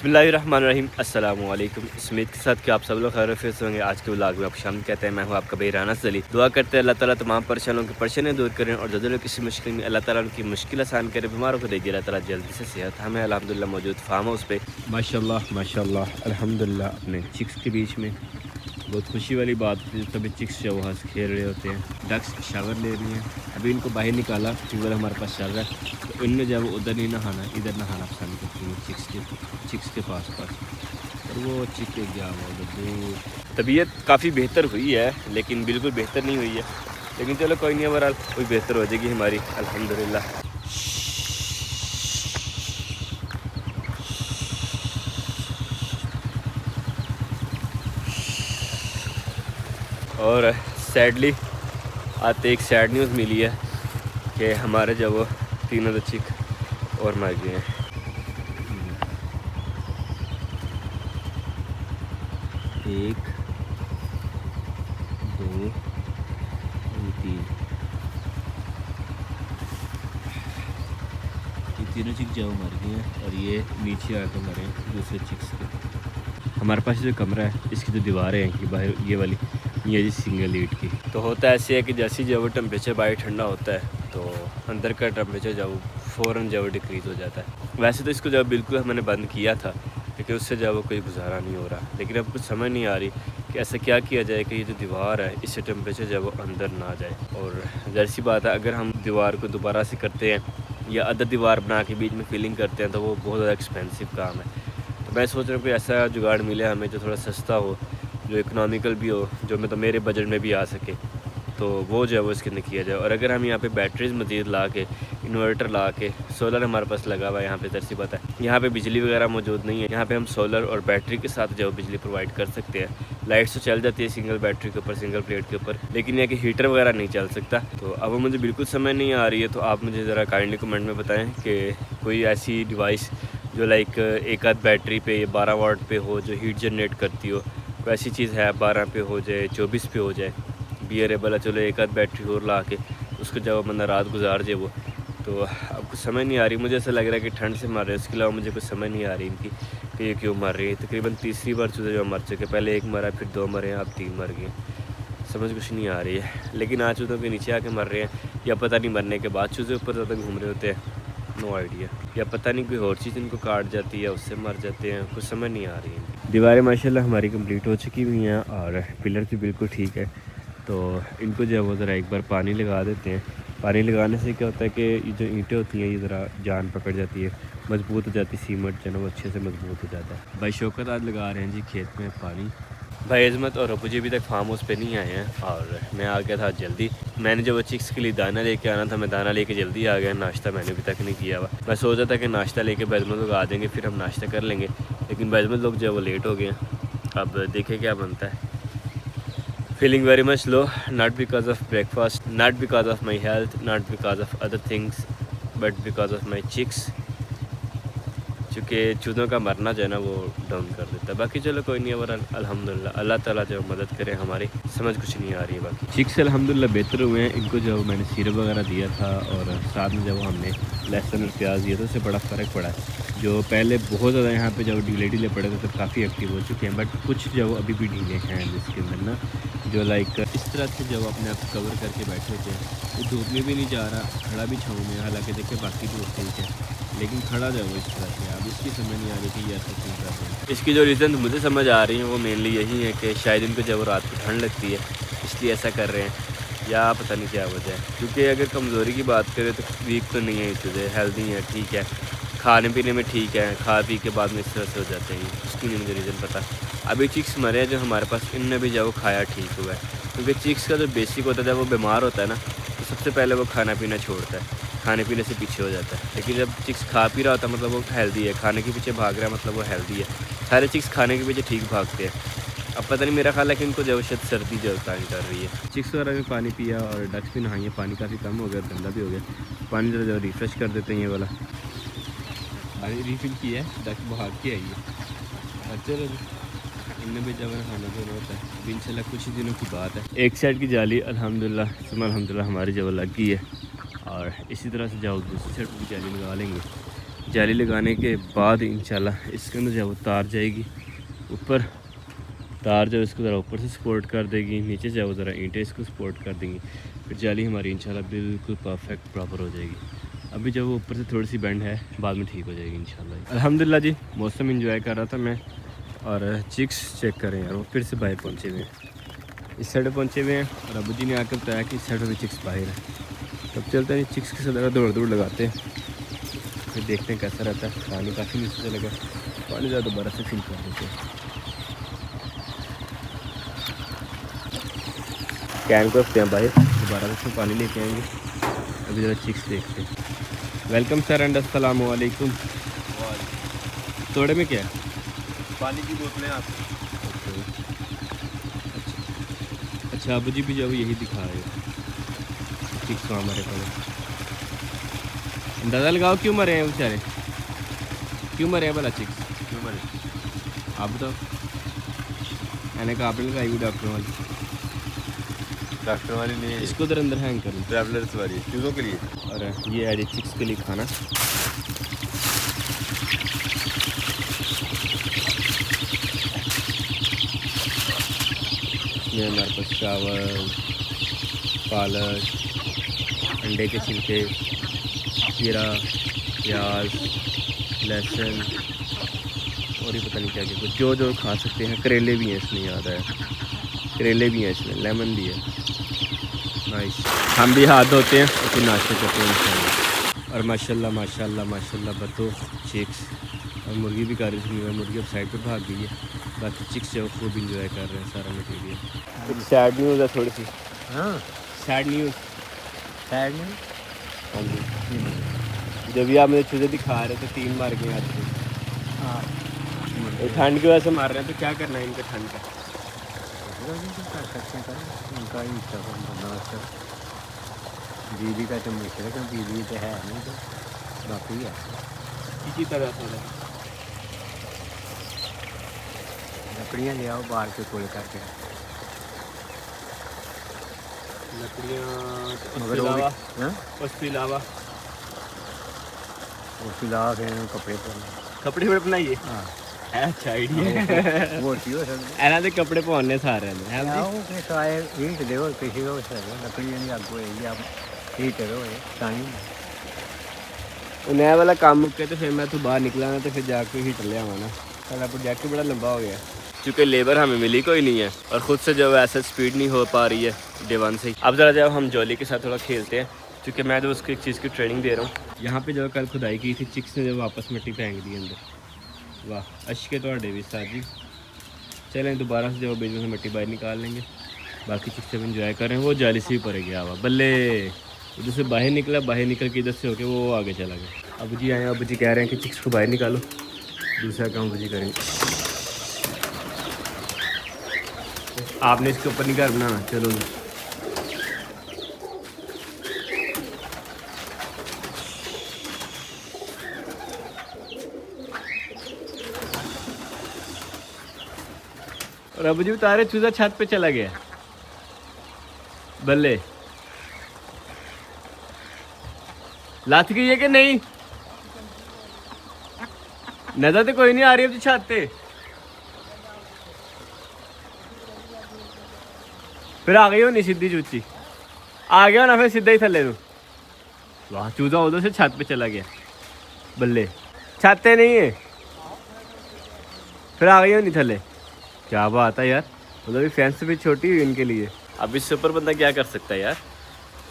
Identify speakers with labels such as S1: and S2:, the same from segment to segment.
S1: बिस्मिल्लाहिर्रहमानिर्रहीम अस्सलामुअलैकुम। उम्मीद के साथ कि आप सब लोग खैरियत से होंगे। आज के व्लॉग में आपको शामिल कहते हैं। मैं हूं आपका भाई राना सली। दुआ करते हैं अल्लाह ताला तमाम परेशानों की परेशानियां दूर करें और जो लोग किसी मुश्किल में अल्लाह ताला उनकी मुश्किल आसान करे। बीमारों को दीजिए अल्लाह ताला जल्दी से सेहत। हमें अल्हम्दुलिल्लाह मौजूद फार्म हाउस पे माशाल्लाह अल्हम्दुलिल्लाह अपने चिक्स के बीच में बहुत खुशी वाली बात है। तभी चिक्स जो वहाँ से खेल रहे होते हैं। डक्स शावर ले रही हैं। अभी इनको बाहर निकाला, ट्यूबवेल हमारे पास चल रहा है, तो इनने जब उधर नहीं नहाना इधर नहाना पसंद करती हैं चिक्स के पास और वो चिक गया हुआ उधर दूर। तबीयत काफ़ी बेहतर हुई है लेकिन बिल्कुल बेहतर नहीं हुई है, लेकिन चलो कोई नहीं, ओवरऑल कोई बेहतर हो जाएगी हमारी अल्हम्दुलिल्लाह। और सैडली आते एक सैड न्यूज़ मिली है कि हमारे जब वो तीनों चिक और मर गए हैं। एक दो तीन, ये तीनों चिक जो मर गए हैं और ये नीचे आकर मरे हैं दूसरे चिक्स के। हमारे पास जो कमरा है इसकी जो दीवारें हैं कि बाहर ये वाली ये जी सिंगल लीड की, तो होता ऐसे है कि जैसे जब वो टेम्परेचर बाहर ठंडा होता है तो अंदर का टेम्परेचर जब फ़ौरन जब डिक्रीज़ हो जाता है। वैसे तो इसको जब बिल्कुल मैंने बंद किया था लेकिन उससे जब कोई गुजारा नहीं हो रहा, लेकिन अब कुछ समझ नहीं आ रही कि ऐसा क्या किया जाए कि ये जो दीवार है इससे टेम्परेचर जब वो अंदर ना जाए। और ज़ाहिर सी बात है अगर हम दीवार को दोबारा से करते हैं या अदर दीवार बना के बीच में फिलिंग करते हैं तो वो बहुत ज़्यादा एक्सपेंसिव काम है। तो मैं सोच रहा हूँ कोई ऐसा जुगाड़ मिले हमें जो थोड़ा सस्ता हो, जो इकोनॉमिकल भी हो, जो मतलब मेरे बजट में भी आ सके, तो वो जो है वो इसके अंदर किया जाए। और अगर हम यहाँ पे बैटरीज मज़ीद ला के, इन्वर्टर ला के, सोलर हमारे पास लगा हुआ है यहाँ पे, दरसी बात है यहाँ पे बिजली वगैरह मौजूद नहीं है, यहाँ पे हम सोलर और बैटरी के साथ जो बिजली प्रोवाइड कर सकते हैं। लाइट्स तो चल जाती है सिंगल बैटरी के ऊपर, सिंगल प्लेट के ऊपर, लेकिन यह कि हीटर वगैरह नहीं चल सकता। तो अब मुझे बिल्कुल समझ नहीं आ रही है, तो आप मुझे ज़रा काइंडली कमेंट में बताएँ कि कोई ऐसी डिवाइस जो लाइक एक आध बैटरी पे या 12 वाट पे हो जो हीट जनरेट करती हो, कोई ऐसी चीज़ है 12 पे हो जाए, 24 पे हो जाए, बियरेबल है। चलो एक आध बैटरी और ला के उसको जब बंदा रात गुजार जाए वो, तो अब कुछ समझ नहीं आ रही। मुझे ऐसा लग रहा है कि ठंड से मर रहे हैं, उसके अलावा मुझे कुछ समझ नहीं आ रही इनकी कि ये क्यों मर रही है। तकरीबन तीसरी बार चूज़े जो मर चुके, पहले एक मरा, फिर 2 मरे हैं, अब 3 मर गए। समझ कुछ नहीं आ रही है, लेकिन आज चूज़ों के नीचे आके मर रहे हैं या पता नहीं मरने के बाद चूज़े ऊपर ज़्यादा घूम रहे होते हैं, नो आइडिया, या पता नहीं कोई और चीज़ इनको काट जाती है उससे मर जाते हैं, कुछ समझ नहीं आ रही है। दीवारें माशाल्लाह हमारी कंप्लीट हो चुकी हुई हैं और पिलर भी बिल्कुल ठीक है। तो इनको जो है वो ज़रा एक बार पानी लगा देते हैं। पानी लगाने से क्या होता है कि ये जो ईंटें होती हैं ये ज़रा जान पकड़ जाती है, मजबूत हो जाती है, सीमेंट जो है वो अच्छे से मजबूत हो जाता है। भाई शौकत आज लगा रहे हैं जी खेत में पानी। भाई अजमत और अबू जी अभी तक फार्म हाउस पे नहीं आए हैं और मैं आ गया था जल्दी। मैंने जो वो चिक्स के लिए दाना लेके आना था, मैं दाना लेके जल्दी आ गया। नाश्ता मैंने अभी तक नहीं किया हुआ। मैं सोचा था कि नाश्ता लेके बैजमत लोग आ जाएंगे फिर हम नाश्ता कर लेंगे, लेकिन बैजमत लोग जो है वो लेट हो गए हैं। अब देखें क्या बनता है। Feeling very much low, not because of breakfast, not because of my health, not because of other things, but because of my chicks. चूँकि चूज़ों का मरना जो है ना वो डाउन कर देता है। बाकी चलो कोई नहीं, और अल्हम्दुलिल्लाह अल्लाह ताला जो मदद करे हमारी, समझ कुछ नहीं आ रही है। बाकी चिक्स अल्हम्दुलिल्लाह बेहतर हुए हैं। इनको जो मैंने सिरप वगैरह दिया था और साथ में जब हमने लहसुन और प्याज दिया था उससे बड़ा फ़र्क पड़ा है। जो पहले बहुत ज़्यादा यहाँ पे जब ढीले पड़े थे तो काफ़ी एक्टिव हो चुके हैं, बट कुछ जो अभी भी ढीले हैं जिसके अंदर ना, जो लाइक इस तरह से जब अपने आप कवर करके बैठे थे, वो धूप में भी नहीं जा रहा, खड़ा भी छाँव में। हालांकि देखिए बाकी धूप ठीक है, लेकिन खड़ा जाओ इस तरह से। अब इसकी समझ नहीं आ रही कि ये ऐसा क्यों कर रहे हैं। इसकी जो रीज़न मुझे समझ आ रही है वो मेनली यही है कि शायद इनको जब रात को ठंड लगती है इसलिए ऐसा कर रहे हैं, या पता नहीं क्या वजह है। क्योंकि अगर कमज़ोरी की बात करें तो वीक तो नहीं है चीज़ें, हेल्दी हैं, ठीक है, खाने पीने में ठीक है, खा पी के बाद में इस तरह से हो जाते हैं, उसकी नहीं मुझे रीज़न पता। अभी चिक्स मरे हैं जो हमारे पास, इनने भी जब वो खाया ठीक हुआ है। क्योंकि चिक्स का जो बेसिक होता है जब वो बीमार होता है ना तो सबसे पहले वो खाना पीना छोड़ता है, खाने पीने से पीछे हो जाता है। लेकिन जब चिक्स खा पी रहा होता है मतलब वो हेल्दी है, खाने के पीछे भाग रहा है मतलब वो हेल्दी है। सारे चिक्स खाने के पीछे ठीक भागते हैं। अब पता नहीं, मेरा ख्याल है कि इनको जो शायद सर्दी जो तंग कर रही है। चिक्स वगैरह में पानी पिया और डक्स भी नहाई है, पानी काफ़ी कम हो गया, गंदा भी हो गया। पानी जो रिफ़्रेश कर देते हैं, ये वाला पानी रिफ़िल किया है, डक्स भाग के आई है। चलो इनमें भी जब खाना धोना होता है, इंशाल्लाह कुछ ही दिनों की बात है। एक साइड की जाली अल्हम्दुलिल्लाह हमारी जब लग गई है और इसी तरह से जाओ दूसरी साइड की जाली लगा लेंगे। जाली लगाने के बाद इंशाल्लाह इसके अंदर जब वो तार जाएगी ऊपर, तार जो इसको ज़रा ऊपर से सपोर्ट कर देगी, नीचे जो वो ज़रा ईंटें इसको सपोर्ट कर देंगी, फिर जाली हमारी इंशाल्लाह बिल्कुल परफेक्ट प्रॉपर हो जाएगी। अभी जब वो ऊपर से थोड़ी सी बेंड है, बाद में ठीक हो जाएगी इंशाल्लाह। अल्हम्दुलिल्लाह जी, मौसम इंजॉय कर रहा था मैं, और चिक्स चेक करें यार, वो फिर से बाहर पहुँचे हुए हैं, इस साइड पहुँचे हुए हैं, और अबू जी ने आकर बताया कि इस साइड भी चिक्स बाहर है। तब चलते हैं चिक्स के साथ दौड़ लगाते हैं, फिर देखते हैं कैसा रहता है। पानी काफ़ी नीचे चलेगा, पानी ज़्यादा दोबारा से फिल कर देते हैं। कैन को रखते हैं बाहर, दोबारा से पानी लेके आएंगे। अभी ज़रा चिक्स देखते हैं। वेलकम सर एंड अस्सलाम वालेकुम। थोड़े में क्या है?
S2: पानी की बोतलें आप।
S1: अच्छा अबू जी भी जो यही दिखा रहे हो चिक्स वहाँ मरे पड़े। अंदाज़ा लगाओ क्यों मरे हैं बेचारे, क्यों मरे हैं भला चिक्स,
S2: क्यों मरे?
S1: आप बताओ। मैंने कहा आपने लगाई हुई डॉक्टर वाली,
S2: डॉक्टर वाली ने
S1: इसको उधर अंदर हैंग करूँ,
S2: ट्रैवलर्स वाली चीज़ों के लिए।
S1: और ये है चिक्स के लिए खाना। ये हमारे पास चावल, पालक, अंडे के छिलके, खीरा, प्याज, लहसुन और ये पता नहीं क्या क्या कुछ जो जो खा सकते हैं। करेले भी हैं इसमें, याद आया, करेले भी हैं इसमें, लेमन भी है। नाइस। हम भी हाथ धोते हैं और फिर नाश्ते करते हैं इंशाल्लाह। और माशाल्लाह माशाल्लाह माशाल्लाह बतो चिक्स और मुर्गी भी कर रही है, मुर्गी अब साइड पर भाग गई है। बाकी चिक्स जो खूब इंजॉय कर रहे हैं सारा मटीरियल। एक सैड न्यूज़ है थोड़ी सी।
S2: हाँ
S1: सैड न्यूज़।
S2: सैड नहीं।
S1: हाँ जी, जब भी आप मुझे चूजे दिखा रहे थे 3 मार गए आज के।
S2: हाँ
S1: ठंड की वजह से मार रहे हैं, तो क्या करना है इनका ठंड का?
S2: उनका ही बिजली का तो मुश्किल है, क्योंकि बिजली तो है नहीं, तो बाकी है
S1: किसी तरह से
S2: लकड़ियाँ ले आओ बाहर के कोले करके।
S1: लकड़ियाँ
S2: मगर वो भी हाँ
S1: उसके अलावा
S2: उसके अलावा फिर कपड़े पहनने।
S1: कपड़े वपड़े बनाइए।
S2: हाँ
S1: अच्छा आइडिया।
S2: वो ठीक हो सकता
S1: ਇਹਨਾਂ ਦੇ ਕੱਪੜੇ ਪਾਉਣੇ ਸਾਰਿਆਂ ਨੇ ਹੈ
S2: है। आओ फिर सारे ईंट देखो किसी को लकड़ियाँ नहीं आगू है आप ठीक करो तानी।
S1: ਉਹਨੇ ਇਹ ਵਾਲਾ ਕੰਮ ਮੁੱਕੇ ਤੇ ਫਿਰ मैं तो बाहर निकला ना, तो फिर जाके हीटर ले आवा ना। सारा प्रोजेक्ट बड़ा लंबा हो गया, क्योंकि लेबर हमें मिली कोई नहीं है और ख़ुद से जो है ऐसा स्पीड नहीं हो पा रही है डे 1 से। अब ज़रा जब हम जॉली के साथ थोड़ा खेलते हैं, क्योंकि मैं तो उसको एक चीज़ की ट्रेनिंग दे रहा हूँ। यहाँ पे जो कल खुदाई की थी चिक्स ने, जब वापस मिट्टी फेंक दी अंदर। वाह अशके तो भी साथ जी। चलें दोबारा से जब बीच में से मिट्टी बाहर निकाल लेंगे। बाकी चिक्स हम इंजॉय कर रहे हैं। वो जाली से ही पड़े गया हुआ बल्ले, उधर से बाहर निकला, बाहर निकल के इधर से होके वो आगे चला गया। अब जी आए, अब जी कह रहे हैं कि चिक्स को बाहर निकालो, दूसरा काम जी करेंगे। आपने इसके ऊपर नहीं घर बनाना, चलो जी। और अब जी उतारे चूजा छत पे चला गया बल्ले। लात गई है कि नहीं? नजर तो कोई नहीं आ रही अब छत पे। फिर आ गई होनी सीधी चूची, आ गया ना फिर सीधा ही थले तू। वाह चूजा उधर से छत पे चला गया बल्ले, छत पे नहीं है, फिर आ गई होनी थले। क्या बात है यार, मतलब फैंस भी छोटी हुई इनके लिए। अब इससे ऊपर बंदा क्या कर सकता है यार,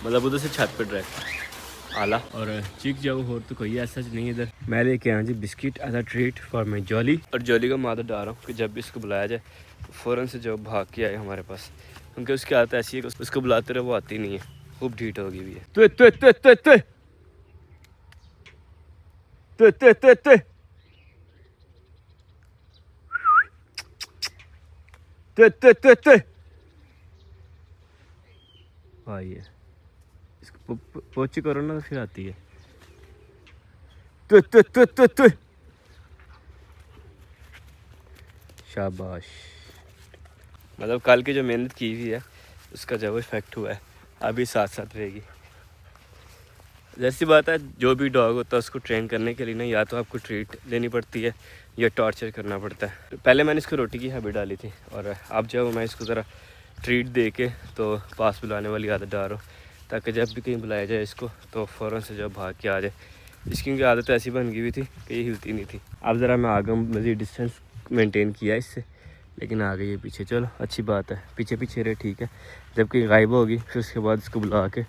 S1: मतलब उधर से छत पे डायरेक्ट आला। और चीक जाओ और तो कोई ऐसा नहीं है इधर। मैं लेके आया जी biscuit as a treat for my Jolly, और जॉली का मादर डाल रहा हूँ कि जब भी इसको बुलाया जाए तो फ़ौरन से जो भाग के आए हमारे पास, क्योंकि उसकी आदत ऐसी है कि उसको बुलाते रहे वो आती नहीं है, खूब ढीठ होगी भी है। तो तो तो तो तो तो तो तो तो तो तो तो आइए इसको पोची करो ना तो फिर आती है। तो शाबाश, मतलब कल की जो मेहनत की हुई है उसका जब इफेक्ट हुआ है अभी साथ साथ रहेगी। जैसी बात है, जो भी डॉग होता है उसको ट्रेन करने के लिए ना या तो आपको ट्रीट लेनी पड़ती है या टॉर्चर करना पड़ता है। पहले मैंने इसको रोटी की हैबिट डाली थी और अब जब मैं इसको ज़रा ट्रीट दे के तो पास बुलाने वाली आदत डाल रहा हूँ, ताकि जब भी कहीं बुलाया जाए इसको तो फ़ौरन से जब भाग के आ जाए। इसकी क्योंकि आदत ऐसी बन गई हुई थी कि ये हिलती नहीं थी। अब ज़रा मैं आगे मज़ीद डिस्टेंस मेंटेन किया इससे, लेकिन आ गई है पीछे। चलो अच्छी बात है, पीछे पीछे रहे, ठीक है। जब कहीं गायब होगी फिर उसके बाद इसको बुला के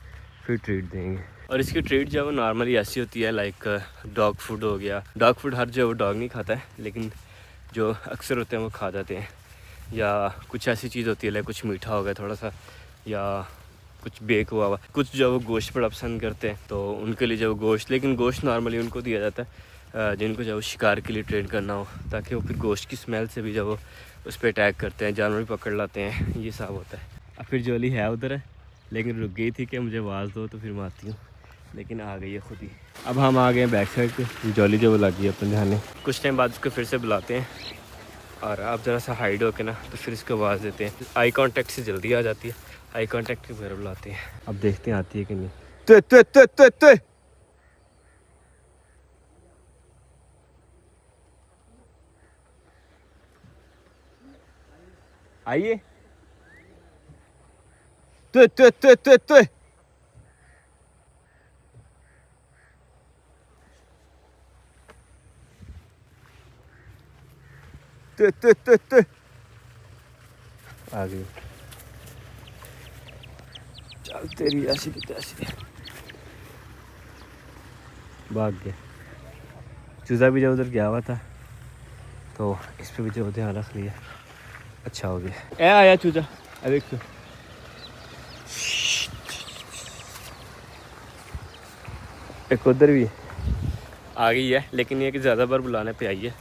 S1: फिर ट्रीट देंगे। और इसकी ट्रीट जो है वो नॉर्मली ऐसी होती है, लाइक डॉग फूड हो गया। डॉग फूड हर जो वो डॉग नहीं खाता है, लेकिन जो अक्सर होते हैं वो खा जाते हैं। या कुछ ऐसी चीज़ होती है, लाइक कुछ मीठा हो गया थोड़ा सा, या कुछ बेक हुआ। कुछ जो वो गोश्त बड़ा पसंद करते हैं तो उनके लिए जो गोश्त, लेकिन गोश्त नॉर्मली उनको दिया जाता है जिनको जो शिकार के लिए ट्रेन करना हो, ताकि वो फिर गोश्त की स्मेल से भी जब वो उस पर अटैक करते हैं, जानवर भी पकड़ लाते हैं, ये सब होता है। अब फिर जोली है उधर है, लेकिन रुक गई थी कि मुझे आवाज़ दो तो फिर मैं आती हूँ, लेकिन आ गई है खुद ही। अब हम आ गए हैं बैक साइड पे, जोली जो वो लग गई अपने ध्यान। कुछ टाइम बाद उसको फिर से बुलाते हैं और अब ज़रा सा हाइड होके ना तो फिर इसको आवाज़ देते हैं। आई कांटेक्ट से जल्दी आ जाती है, आई कांटेक्ट के बगैर बुलाते हैं। अब देखते हैं आती है कि नहीं। ते आइए। ते ते ते ते ते ते आ गई। चल तेरी ऐसी की तैसी। भाग गया। चूज़ा भी जब उधर गया हुआ था तो इस पर भी जो ध्यान रख लिया, अच्छा हो गया। ए आया चूज़ा, देखो एक उधर भी आ गई है, लेकिन ये कि ज़्यादा बार बुलाने पे आई है,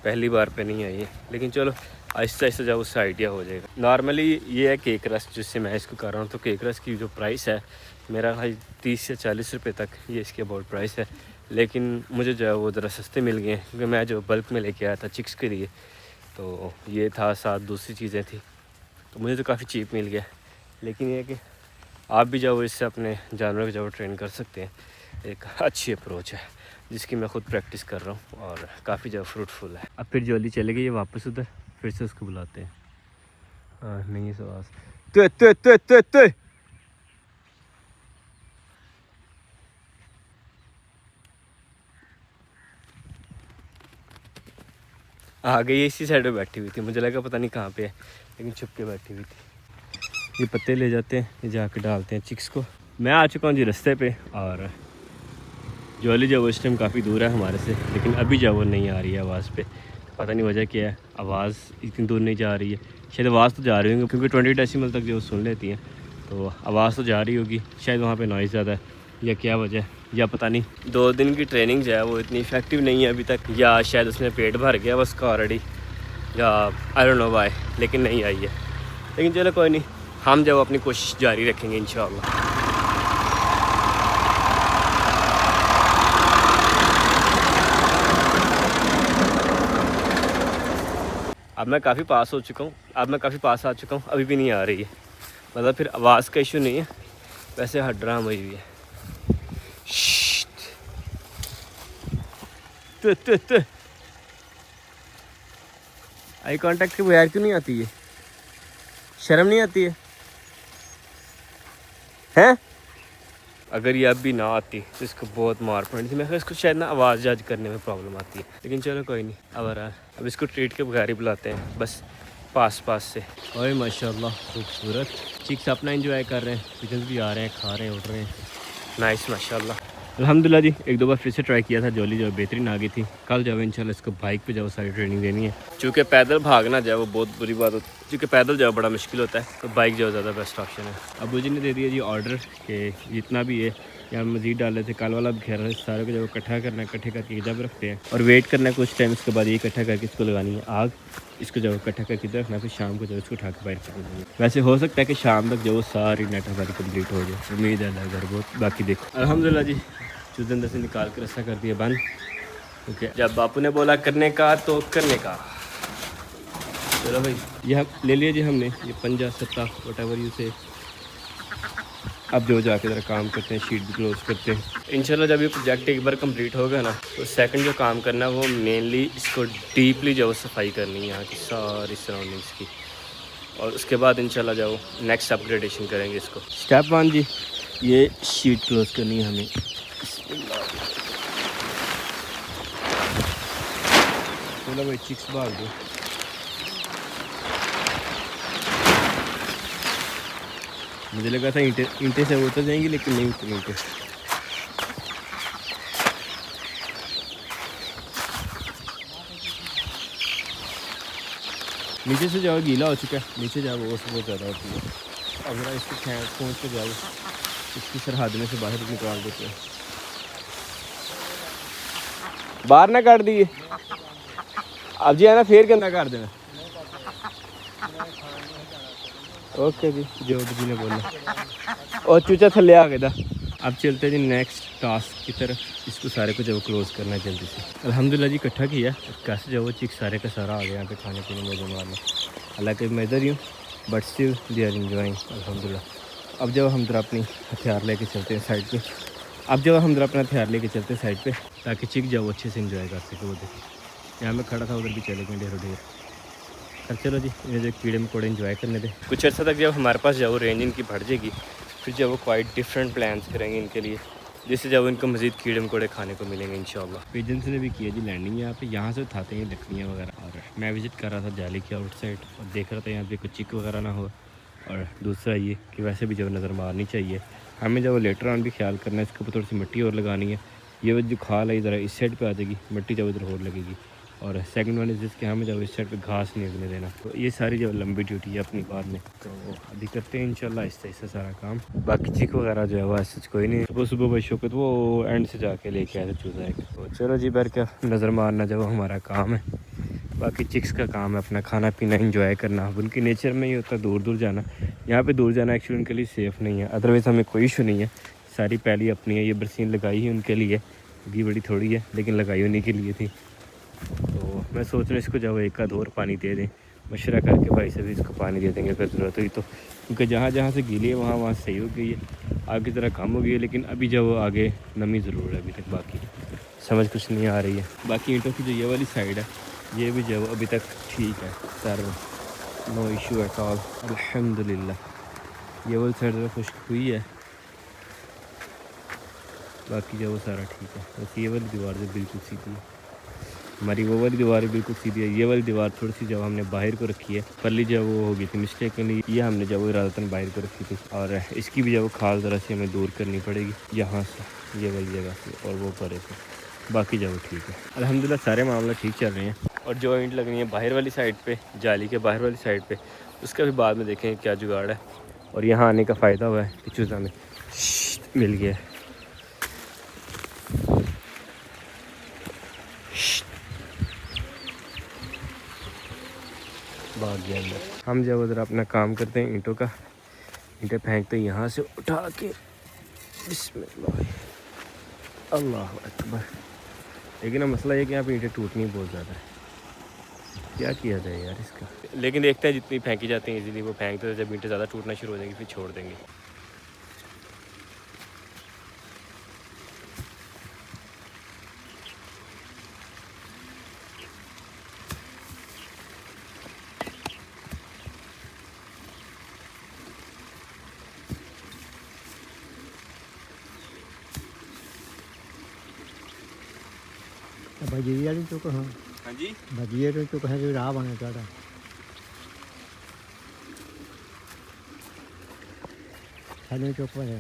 S1: पहली बार पे नहीं आई है। लेकिन चलो आहिस्ता आहिस्ता जब उससे आइडिया हो जाएगा। नॉर्मली ये है केक रस जिससे मैं इसको कर रहा हूँ, तो केक रस की जो प्राइस है मेरा भाई 30 से 40 रुपये तक ये इसके अबाउट प्राइस है। लेकिन मुझे जो है वो ज़रा सस्ते मिल गए हैं, क्योंकि मैं जो बल्क में लेके आया था चिक्स के लिए, तो ये था, साथ दूसरी चीज़ें थी, तो मुझे तो काफ़ी चीप मिल गया। लेकिन ये कि आप भी जो इससे अपने जानवर को जो ट्रेन कर सकते हैं, एक अच्छी अप्रोच है जिसकी मैं खुद प्रैक्टिस कर रहा हूँ और काफ़ी ज़्यादा फ्रूटफुल है। अब फिर जोली चले गई है वापस उधर, फिर से उसको बुलाते हैं। हाँ नहीं है सवास। ते ते ते ते ते आ गई, इसी साइड पे बैठी हुई थी, मुझे लगा पता नहीं कहाँ पे है, लेकिन छुप के बैठी हुई थी। ये पत्ते ले जाते हैं, ये जाके डालते हैं चिक्स को। मैं आ चुका हूँ जी रास्ते पे, और जोली जो इस टाइम काफ़ी दूर है हमारे से, लेकिन अभी जो वो नहीं आ रही है आवाज़ पे। पता नहीं वजह क्या है, आवाज़ इतनी दूर नहीं जा रही है। शायद आवाज़ तो जा रही होगी, क्योंकि 20 डेसिमल तक जो सुन लेती हैं, तो आवाज़ तो जा रही होगी। शायद वहाँ पे नॉइज़ ज़्यादा है, या क्या वजह है, या पता नहीं 2 दिन की ट्रेनिंग जो है वो इतनी इफेक्टिव नहीं है अभी तक, या शायद उसमें पेट भर गया उसका ऑलरेडी, या आई डोंट नो व्हाई, लेकिन नहीं आई है। लेकिन चलो कोई नहीं, हम जब अपनी कोशिश जारी रखेंगे इंशाल्लाह। अब मैं काफ़ी पास हो चुका हूँ, आ चुका हूँ, अभी भी नहीं आ रही है। मतलब फिर आवाज़ का इशू नहीं है, वैसे हड्राम हुई हुई है। आई कांटेक्ट के बगैर क्यों नहीं आती है? शर्म नहीं आती है? हैं? अगर ये अब भी ना आती तो इसको बहुत मार पड़नी थी। मैं कहा इसको शायद ना आवाज़ जज करने में प्रॉब्लम आती है, लेकिन चलो कोई नहीं। अब इसको ट्रीट के बगैर ही बुलाते हैं, बस पास से। ओए माशाल्लाह खूबसूरत चिक्स अपना एंजॉय कर रहे हैं, पिजन्स भी आ रहे हैं, खा रहे हैं, उड़ रहे हैं। नाइस माशाल्लाह। अल्हम्दुलिल्लाह जी, 1-2 बार फिर से ट्राई किया था, जोली जो बेहतरीन आ गई थी। कल जो इंशाल्लाह इसको बाइक पे जाओ सारी ट्रेनिंग देनी है, चूँकि पैदल भागना जो है वो बहुत बुरी बात होती है, क्योंकि पैदल जो बड़ा मुश्किल होता है, तो बाइक जो ज़्यादा बेस्ट ऑप्शन है। अबू जी ने दे दिया जी ऑर्डर कि जितना भी है या मज़ीद डाल रहे थे, कल वाला भी घेर रहे सारे को जो इकट्ठा करना है, इकट्ठे करके जब रखते हैं और वेट करना है कुछ टाइम, उसके बाद ये इकट्ठा करके इसको लगानी है आग, इसको जब इकट्ठा करके इधर रखना, फिर शाम को जब इसको उठा के बाहर करना। वैसे हो सकता है कि शाम तक जो सारी नेट हमारी कंप्लीट हो जाए, उम्मीद है घर बहुत। बाकी देखो अल्हम्दुलिल्लाह जी, चूज़े अंदर से निकाल के रास्ता कर दिया बंद, क्योंकि जब बापू ने बोला करने का तो करने का। चलो भाई, यह ले लिया जी हमने, ये पंजा सत्ता वट एवर यू से। अब जो जाके ज़रा काम करते हैं, शीट भी क्लोज करते हैं इंशाल्लाह। जब ये प्रोजेक्ट एक बार कंप्लीट हो गया ना, तो सेकंड जो काम करना है वो मेनली इसको डीपली जो सफाई करनी है यहाँ की सारी सराउंडिंग्स की, और उसके बाद इंशाल्लाह जो नेक्स्ट अपग्रेडेशन करेंगे इसको। स्टेप 1 जी, ये शीट क्लोज करनी है हमें। चलो भाई चिक्स भाग दो। मुझे लगा था ईंटें से उतर जाएंगी, लेकिन नहीं उतरी ईंटें। नीचे से जाओ, गीला हो चुका है, नीचे जाओ, वो बहुत ज़्यादा होती है। अगर इसको पहुँच के जाओ, इसकी सरहद में से बाहर निकाल देते हैं। बाहर ना काट दिए अब जी, है ना, फिर गंदा कर देना। ओके जी, जो जी ने बोला। और चूचा थले आ गया। अब चलते हैं जी नेक्स्ट टास्क की तरफ। इसको सारे को जब क्लोज करना है जल्दी से। अल्हम्दुलिल्लाह जी इकट्ठा किया, कैसे जो वो चिक सारे का सारा आ गया यहाँ पे खाने पीने में मारना। हालांकि मैं इधर ही हूँ, but still they are enjoying अल्हम्दुलिल्लाह। अब जब हम जरा अपनी हथियार लेके चलते हैं साइड पे, साइड पे, ताकि चिक जाओ अच्छे से इंजॉय कर सके। वो देखिए यहाँ मैं खड़ा था, उधर भी चले गए ढेरों ढेर। अब चलो जी, इन्हें जो कीड़े मकोड़े इंजॉय करने दे कुछ अर्सा तक। जब हमारे पास जाओ रेंज इनकी बढ़ जाएगी, फिर जब वो क्वाइट डिफरेंट प्लान्स करेंगे इनके लिए, जिससे जब इनको मज़ीद कीड़े मकोड़े खाने को मिलेंगे इंशाल्लाह। पिजन्स ने भी किया जी लैंडिंग यहाँ पे, यहाँ से उठाते हैं लकड़ियाँ वगैरह। और मैं विज़िट कर रहा था जाली की आउटसाइड, और देख रहा था यहाँ पे कुछ चिक वगैरह ना हो। और दूसरा ये कि वैसे भी जब नज़र मारनी चाहिए हमें, जब लेटर ऑन भी ख्याल करना है, इसके ऊपर थोड़ी सी मिट्टी और लगानी है। ये जो खाल है ज़रा इस साइड पे आ जाएगी, मिट्टी जब इधर और लगेगी। और सेकंड वन इज़ जिसके हमें जब इस साइड पे घास नहीं उगने देना। तो ये सारी जो लंबी ड्यूटी है अपनी बाद में, तो अभी करते हैं इंशाल्लाह इससे सारा काम। बाकी चिक वगैरह जो है वो ऐसा कोई नहीं। सुबह बच्चों को तो वो एंड से जाके लेके आए थे चूज़ा एक। तो चलो जी बैठ कर नज़र मारना जब हमारा काम है। बाकी चिक्स का काम है अपना खाना पीना इंजॉय करना। अब उनके नेचर में ही होता है दूर दूर जाना। यहाँ पे दूर जाना एक्चुअली उनके लिए सेफ़ नहीं है, अदरवाइज़ हमें कोई इशू नहीं है। सारी पहली अपनी है, ये बरसीन लगाई ही उनके लिए, ये बड़ी थोड़ी है लेकिन लगाई उन्हीं के लिए थी। तो मैं सोच रहा हूँ इसको जब एक आध और पानी दे दें, मशवरा करके भाई से भी इसको पानी दे देंगे अगर ज़रूरत हुई तो, क्योंकि जहाँ जहाँ से गीली है वहाँ सही हो गई है। आगे ज़रा कम हो गई है, लेकिन अभी जब आगे नमी ज़रूर है अभी तक। बाकी समझ कुछ नहीं आ रही है। बाकी ईंटों की जो ये वाली साइड है, ये भी जो अभी तक ठीक है sir, no issue at all अल्हम्दुलिल्लाह। ये वाली साइड ज़रा खुश्क हुई है, बाकी जो वो सारा ठीक है। बस ये वाली दीवार जो बिल्कुल सीधी है हमारी, वो वाली दीवार बिल्कुल सीधी है। ये वाली दीवार थोड़ी सी जब हमने बाहर को रखी है, पल्ली जब वो हो गई थी मिस्टेकली, ये हमने जब वो इरादतन बाहर को रखी थी। और इसकी भी जब वो खाल ज़रा से हमें दूर करनी पड़ेगी यहाँ से, ये वाली जगह से और वो परे से। बाकी जब वो ठीक है अल्हम्दुलिल्लाह, सारे मामले ठीक चल रहे हैं। और जो ईंट लगनी है बाहर वाली साइड पे, जाली के बाहर वाली साइड पे, उसका भी बाद में देखेंगे क्या जुगाड़ है। और यहाँ आने का फ़ायदा हुआ है कि चूज़ा में मिल गया। भाग गया अंदर। हम जब उधर अपना काम करते हैं ईंटों का, ईंटें फेंकते हैं यहाँ से उठा के, बिस्मिल्लाह अल्लाह अकबर। लेकिन मसला ये कि यहाँ पे ईंटें टूटनी बहुत ज़्यादा है, क्या किया जाए यार इसका। लेकिन देखते हैं जितनी फेंकी जाती हैं इजीली वो फेंकते हैं, जब ईंटें ज़्यादा टूटना शुरू हो जाएंगी फिर छोड़ देंगे।
S2: भजीए वाली चुक हाँ,
S1: हाँ जी,
S2: भजीए तो चुक है जो राह बने ਤੁਹਾਡਾ खाने चुक बने।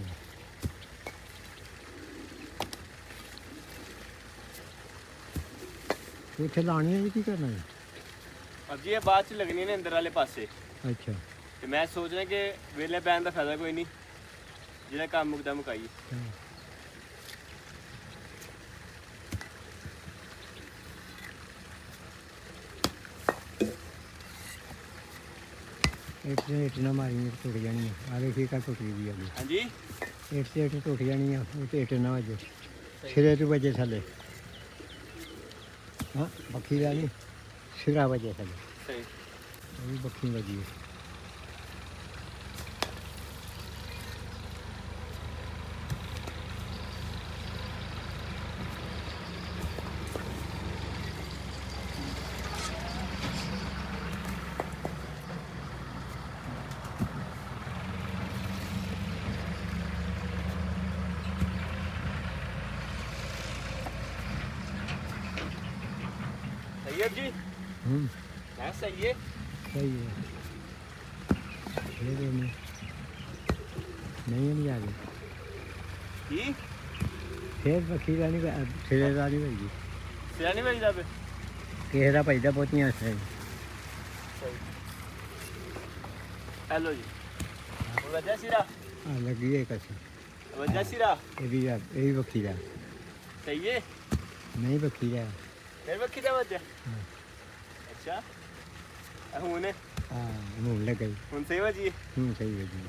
S2: तो इतने लानी है की करना है?
S1: अब जी ये बात से लगनी है ना अंदर वाले पासे।
S2: अच्छा
S1: तो मैं सोच रहा कि वेले पैन का फायदा कोई नहीं, जिहड़ा काम मुकदा मुकाइए।
S2: इट ना मारी टुट जानी है। आगे ठीक है टुट गई अभी।
S1: हाँ जी,
S2: इट से इट टुट जानी है, वो तो इट ना वजे सिरे तो वजे थले। हाँ बखी वाली सिरा वजे थले,
S1: सही।
S2: अभी बखी वजी है।
S1: शेब जी है सही है।
S2: सही है। ये नहीं नहीं आ गई
S1: की
S2: फिर बखी रानी सिरे रानी भाई
S1: सिरा नहीं भेजदा पे
S2: ਕਿਸੇ ਦਾ ਪੈਦਾ ਬਹੁਤੀਆਂ ਸੇ
S1: हेलो जी वजह सिरा
S2: ਆ ਲੱਗੀ ਹੈ ਕਸ
S1: वजह सिरा
S2: ਇਹ ਵੀ ਬੱਖੀ ਦਾ
S1: सही है
S2: ਨਹੀਂ ਬੱਖੀ ਦਾ
S1: फिर बखी दा वजह अच्छा हुन
S2: ਹਾਂ ਹੁਣ ਲੱਗ ਗਈ
S1: हुन सही वजी
S2: ਹੁਣ ਸਹੀ ਵਜੀ